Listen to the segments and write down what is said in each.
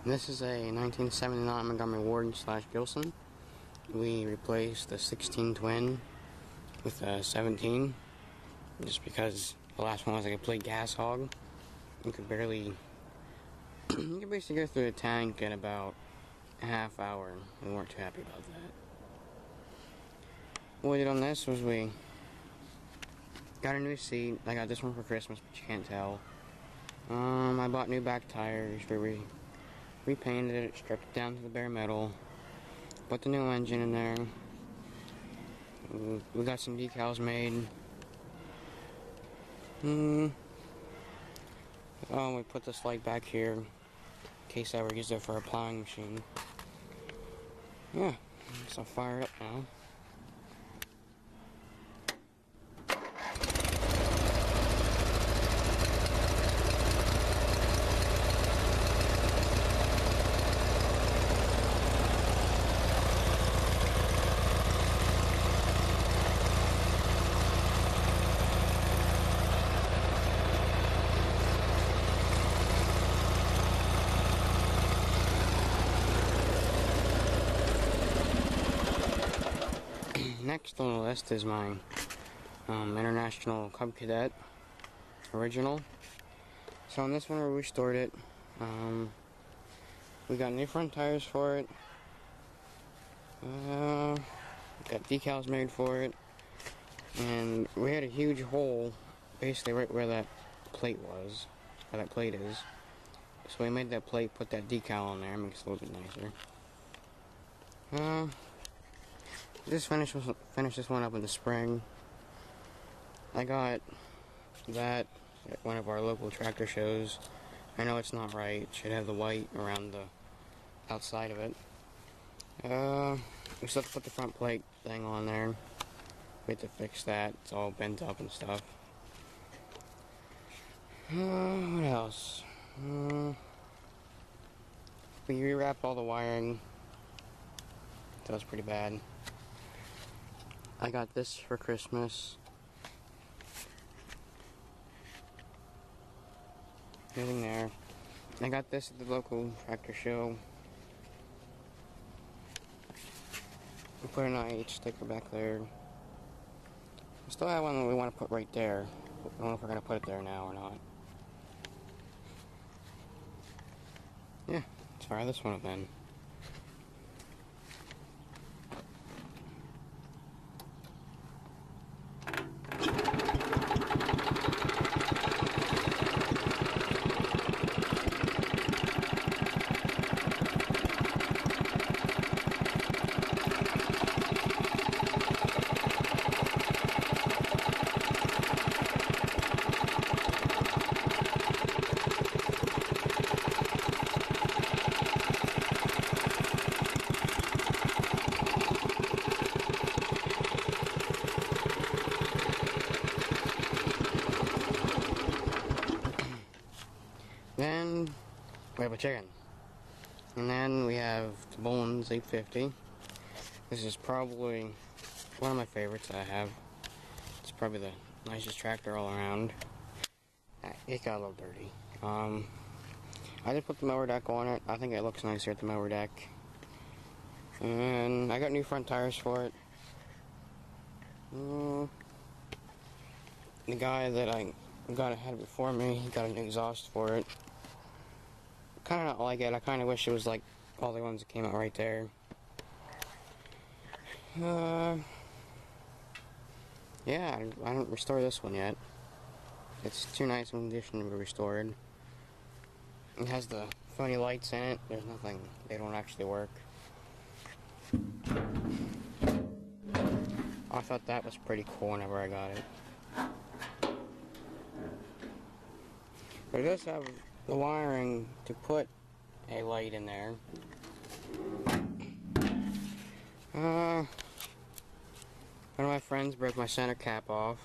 This is a 1979 Montgomery Ward / Gilson. We replaced the 16 twin with a 17, just because the last one was like a complete gas hog. You could barely, you could basically go through the tank in about a half hour. We weren't too happy about that. What we did on this was we got a new seat. I got this one for Christmas, but you can't tell. I bought new back tires. We repainted it, stripped it down to the bare metal, put the new engine in there. We got some decals made. We put this light back here in case I ever use it for a plowing machine. Yeah, so I'll fire it up now. Next on the list is my International Cup Cadet original. So on this one we restored it. We got new front tires for it. Got decals made for it. And we had a huge hole basically right where that plate was, where that plate is. So we made that plate, put that decal on there, makes it a little bit nicer. Just finish this one up in the spring. I got that at one of our local tractor shows. I know it's not right. It should have the white around the outside of it. We still have to put the front plate thing on there. We have to fix that. It's all bent up and stuff. What else? We rewrapped all the wiring. That was pretty bad. I got this for Christmas. Nothing there. I got this at the local tractor show. We put an IH sticker back there. I still have one that we want to put right there. I don't know if we're going to put it there now or not. Yeah, let's fire this one up then. Then we have a chicken. And then we have the Bolens 850. This is probably one of my favorites that I have. It's probably the nicest tractor all around. It got a little dirty. I just put the mower deck on it. I think it looks nicer at the mower deck. And I got new front tires for it. The guy that I got ahead before me, he got an exhaust for it. Kind of not like it. I kind of wish it was like all the ones that came out right there. Yeah, I didn't restore this one yet. It's too nice in condition to be restored. It has the funny lights in it. There's nothing, they don't actually work. I thought that was pretty cool whenever I got it. But it does have the wiring to put a light in there. One of my friends broke my center cap off.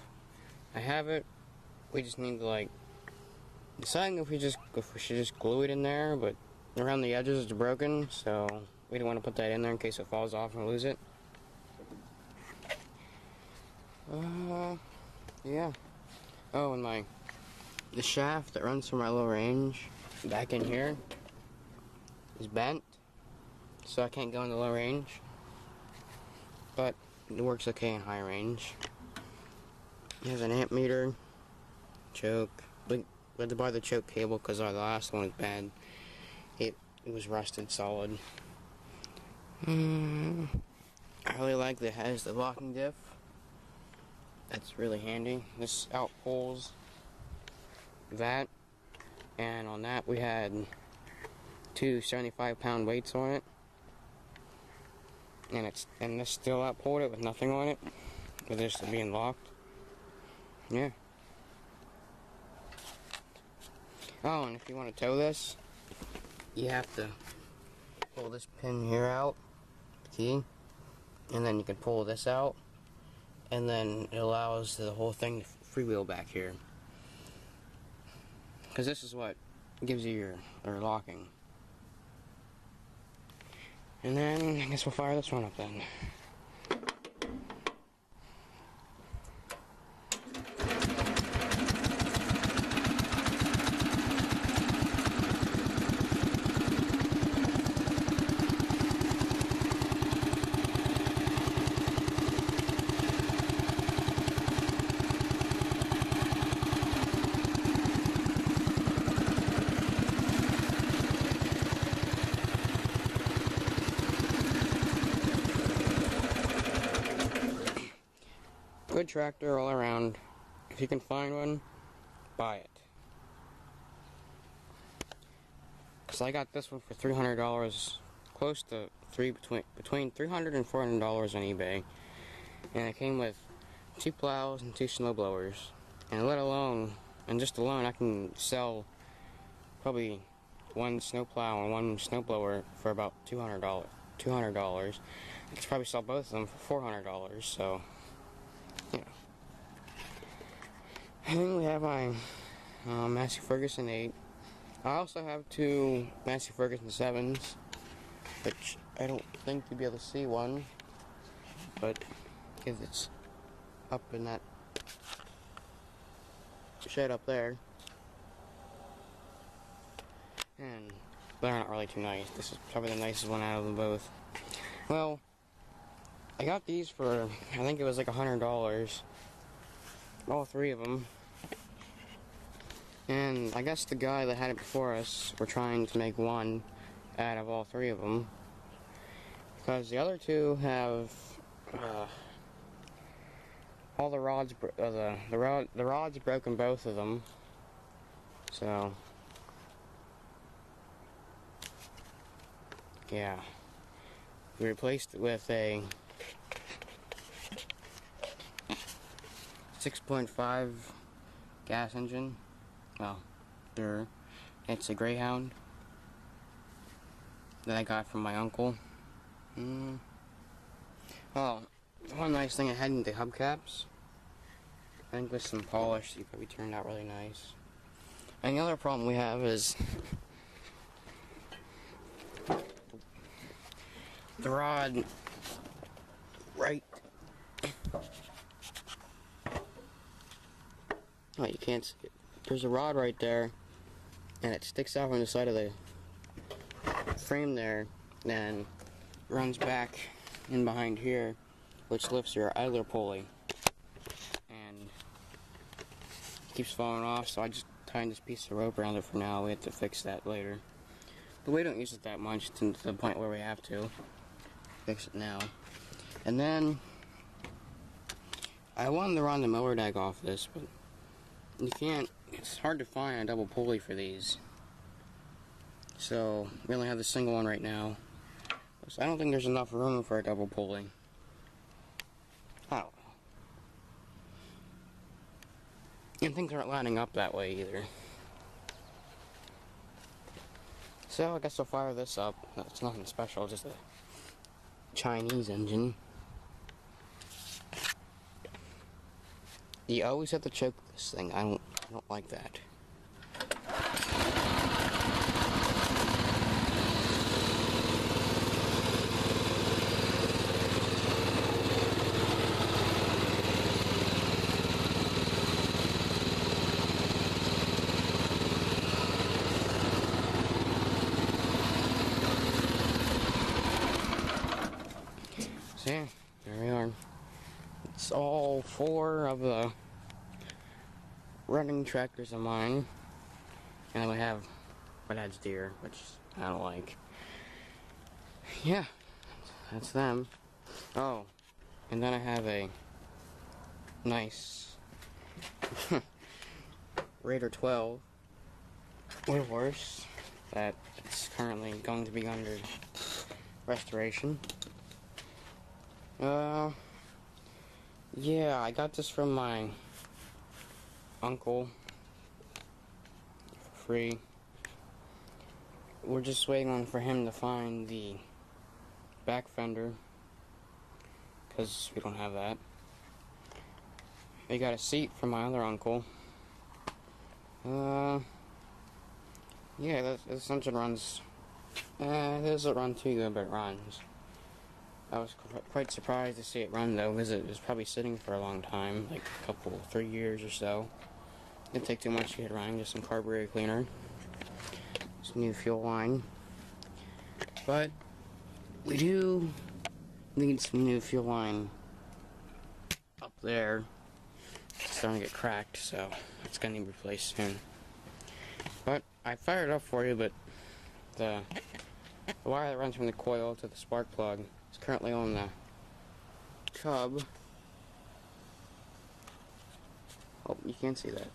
I have it. We just need to like decide if we should just glue it in there, but around the edges it's broken, so we don't want to put that in there in case it falls off and we lose it. Yeah. Oh, and the shaft that runs from my low range back in here, is bent, so I can't go in the low range, but it works okay in high range. It has an amp meter, choke. We had to buy the choke cable because the last one was bad. It was rusted solid. I really like that it has the locking diff. That's really handy. This out pulls that, and on that we had two 75-pound weights on it, and this still outpulled it with nothing on it, with this being locked. Yeah. Oh, and if you want to tow this, you have to pull this pin here out, key, and then you can pull this out, and then it allows the whole thing to freewheel back here. Because this is what gives you your locking. And then, I guess we'll fire this one up then. Good tractor all around. If you can find one, buy it. Cause I got this one for $300, close to between $300 and $400 on eBay, and it came with 2 plows and 2 snow blowers, and just alone I can sell probably 1 snow plow and 1 snow blower for about $200. I could probably sell both of them for $400. So. Yeah. And then we have my Massey Ferguson 8. I also have 2 Massey Ferguson 7s, which I don't think you'll be able to see one, but because it's up in that shed up there. And they're not really too nice. This is probably the nicest one out of them both. Well, I got these for, I think it was like $100, all 3 of them, and I guess the guy that had it before us were trying to make one out of all 3 of them, because the other 2 have all the rods, the rods broken, both of them, so yeah, we replaced it with a 6.5 gas engine. Well, it's a Greyhound that I got from my uncle. Well, one nice thing I had in the hubcaps, I think with some polish, it probably turned out really nice. And the other problem we have is the rod right. Oh, you can't see it. There's a rod right there, and it sticks out from the side of the frame there, and runs back in behind here, which lifts your idler pulley, and it keeps falling off, so I just tied this piece of rope around it for now. We have to fix that later. But we don't use it that much to the point where we have to fix it now. And then I wanted to run the mower dag off this, but you can't. It's hard to find a double pulley for these. So we only have the single one right now. So I don't think there's enough room for a double pulley. I don't know. And things aren't lining up that way either. So I guess I'll fire this up. It's nothing special, just a Chinese engine. You always have to choke this thing. I don't like that. So yeah, there we are. It's all 4 of the running tractors of mine. And we have my dad's deer, which I don't like. Yeah, that's them. Oh, and then I have a nice Raider 12 wheelhorse that is currently going to be under restoration. Yeah, I got this from my uncle for free. We're just waiting for him to find the back fender, because we don't have that. I got a seat from my other uncle. Yeah, the suspension runs. It doesn't run too good, but it runs. I was quite surprised to see it run though, because it was probably sitting for a long time, like a couple, 3 years or so. Didn't take too much to get it running, just some carburetor cleaner, some new fuel line. But we do need some new fuel line up there. It's starting to get cracked, so it's gonna need replaced soon. But I fired it up for you, but the wire that runs from the coil to the spark plug is currently on the tub. Oh, you can't see that.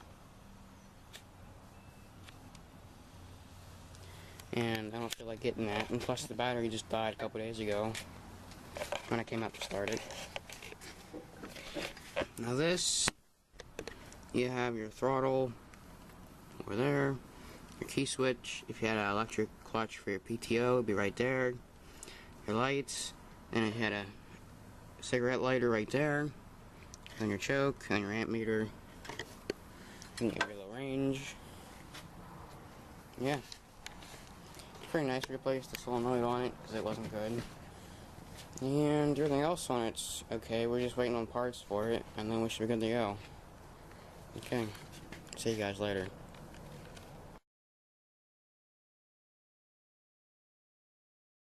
And I don't feel like getting that. And plus the battery just died a couple days ago when I came out to start it. Now this, you have your throttle over there, your key switch. If you had an electric clutch for your PTO, it'd be right there. Your lights, and it had a cigarette lighter right there. And your choke, and your amp meter, and your real range. Yeah. It's pretty nice. We replaced the solenoid on it because it wasn't good. And everything else on it's okay. We're just waiting on parts for it, and then we should be good to go. Okay. See you guys later.